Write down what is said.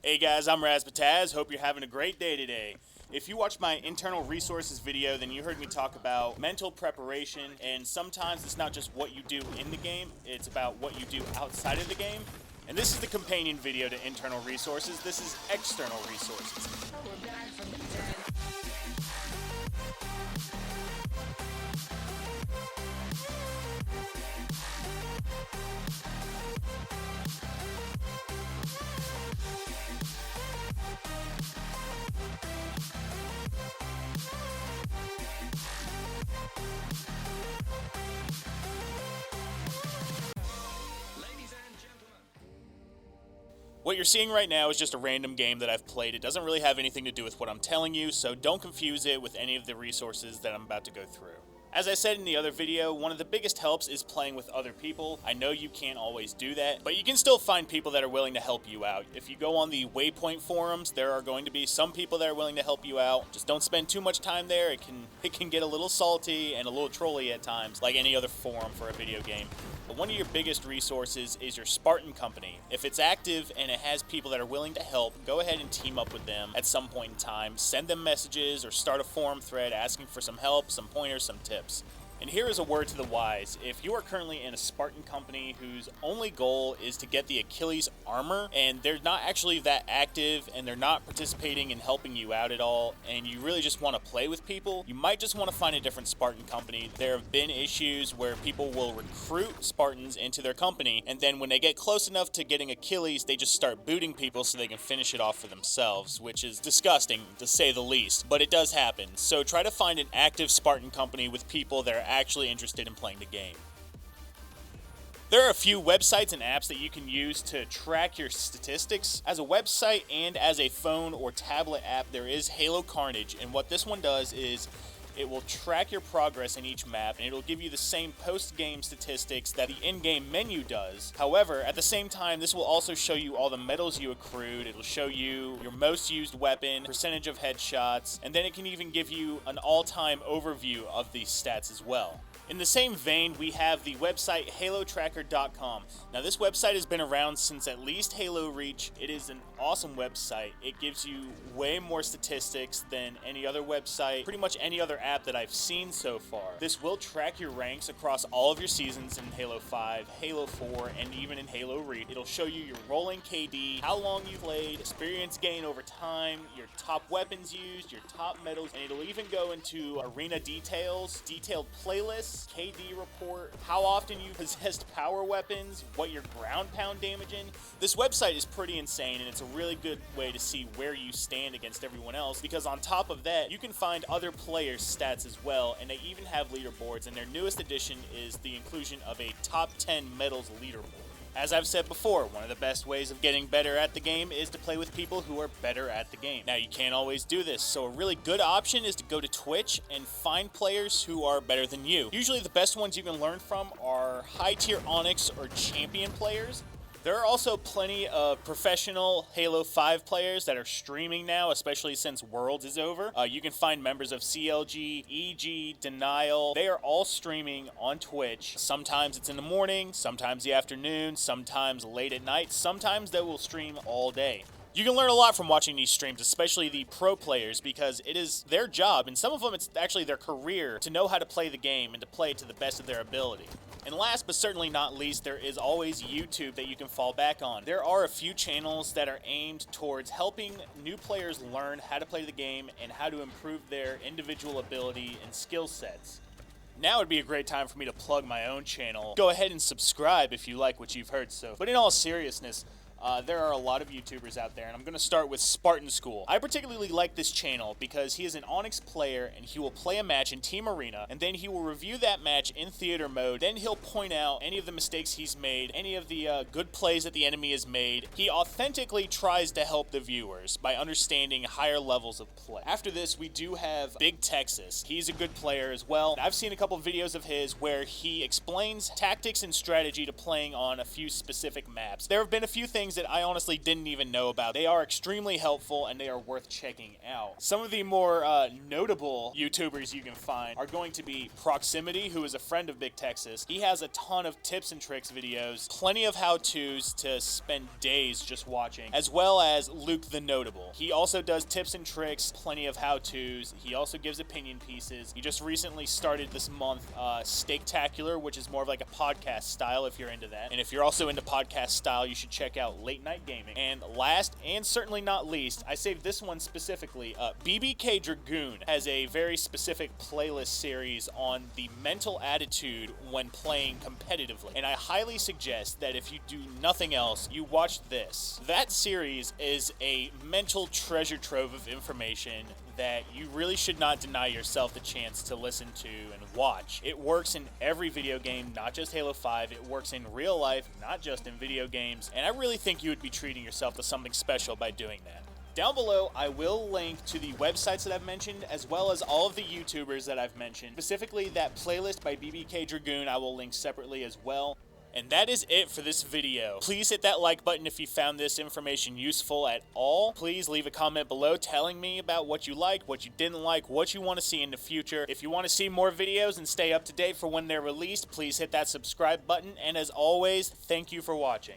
Hey guys, I'm Razz Pitazz. Hope you're having a great day today. If you watched my internal resources video, then you heard me talk about mental preparation, and sometimes it's not just what you do in the game, it's about what you do outside of the game. And this is the companion video to internal resources. This is external resources. We're back from the dead. What you're seeing right now is just a random game that I've played. It doesn't really have anything to do with what I'm telling you, so don't confuse it with any of the resources that I'm about to go through. As I said in the other video, one of the biggest helps is playing with other people. I know you can't always do that, but you can still find people that are willing to help you out. If you go on the Waypoint forums, there are going to be some people that are willing to help you out. Just don't spend too much time there. It can get a little salty and a little trolly at times, like any other forum for a video game. But one of your biggest resources is your Spartan company. If it's active and it has people that are willing to help, go ahead and team up with them at some point in time. Send them messages or start a forum thread asking for some help, some pointers, some tips. And here is a word to the wise. If you are currently in a Spartan company whose only goal is to get the Achilles armor, and they're not actually that active, and they're not participating in helping you out at all, and you really just want to play with people, you might just want to find a different Spartan company. There have been issues where people will recruit Spartans into their company, and then when they get close enough to getting Achilles, they just start booting people so they can finish it off for themselves, which is disgusting, to say the least. But it does happen. So try to find an active Spartan company with people that are actually interested in playing the game. There are a few websites and apps that you can use to track your statistics. As a website and as a phone or tablet app, there is Carnage, and what this one does is it will track your progress in each map, and it'll give you the same post-game statistics that the in-game menu does. However, at the same time, this will also show you all the medals you accrued. It'll show you your most used weapon, percentage of headshots, and then it can even give you an all-time overview of these stats as well. In the same vein, we have the website HaloTracker.com. Now, this website has been around since at least Halo Reach. It is an awesome website. It gives you way more statistics than any other website, pretty much any other app that I've seen so far. This will track your ranks across all of your seasons in Halo 5, Halo 4, and even in Halo Reach. It'll show you your rolling KD, how long you played, experience gain over time, your top weapons used, your top medals, and it'll even go into arena details, detailed playlists, KD report, how often you possessed power weapons, what your ground pound damage in. This website is pretty insane, and it's a really good way to see where you stand against everyone else, because on top of that, you can find other players' stats as well, and they even have leaderboards, and their newest addition is the inclusion of a top 10 medals leaderboard. As I've said before, one of the best ways of getting better at the game is to play with people who are better at the game. Now, you can't always do this, so a really good option is to go to Twitch and find players who are better than you. Usually the best ones you can learn from are high-tier Onyx or champion players. There are also plenty of professional Halo 5 players that are streaming now, especially since Worlds is over. You can find members of CLG, EG, Denial. They are all streaming on Twitch. Sometimes it's in the morning, sometimes the afternoon, sometimes late at night, sometimes they will stream all day. You can learn a lot from watching these streams, especially the pro players, because it is their job, and some of them it's actually their career, to know how to play the game and to play it to the best of their ability. And last but certainly not least, there is always YouTube that you can fall back on. There are a few channels that are aimed towards helping new players learn how to play the game and how to improve their individual ability and skill sets. Now would be a great time for me to plug my own channel. Go ahead and subscribe if you like what you've heard. But in all seriousness, there are a lot of YouTubers out there, and I'm going to start with Spartan School. I particularly like this channel because he is an Onyx player, and he will play a match in Team Arena, and then he will review that match in theater mode. Then he'll point out any of the mistakes he's made, any of the good plays that the enemy has made. He authentically tries to help the viewers by understanding higher levels of play. After this, we do have Big Texas. He's a good player as well. I've seen a couple videos of his where he explains tactics and strategy to playing on a few specific maps. There have been a few things things that I honestly didn't even know about. They are extremely helpful and they are worth checking out. Some of the more notable YouTubers you can find are going to be Proximity, who is a friend of Big Texas. He has a ton of tips and tricks videos, plenty of how-tos to spend days just watching, as well as Luke the Notable. He also does tips and tricks, plenty of how-tos. He also gives opinion pieces. He just recently started this month Steaktacular, which is more of like a podcast style if you're into that. And if you're also into podcast style, you should check out Late Night Gaming. And last, and certainly not least, I saved this one specifically. BBK Dragoon has a very specific playlist series on the mental attitude when playing competitively. And I highly suggest that if you do nothing else, you watch this. That series is a mental treasure trove of information that you really should not deny yourself the chance to listen to and watch. It works in every video game, not just Halo 5. It works in real life, not just in video games. And I really think you would be treating yourself to something special by doing that. Down below, I will link to the websites that I've mentioned, as well as all of the YouTubers that I've mentioned. Specifically, that playlist by BBK Dragoon I will link separately as well. And that is it for this video. Please hit that like button if you found this information useful at all. Please leave a comment below telling me about what you liked, what you didn't like, what you want to see in the future. If you want to see more videos and stay up to date for when they're released, please hit that subscribe button. And as always, thank you for watching.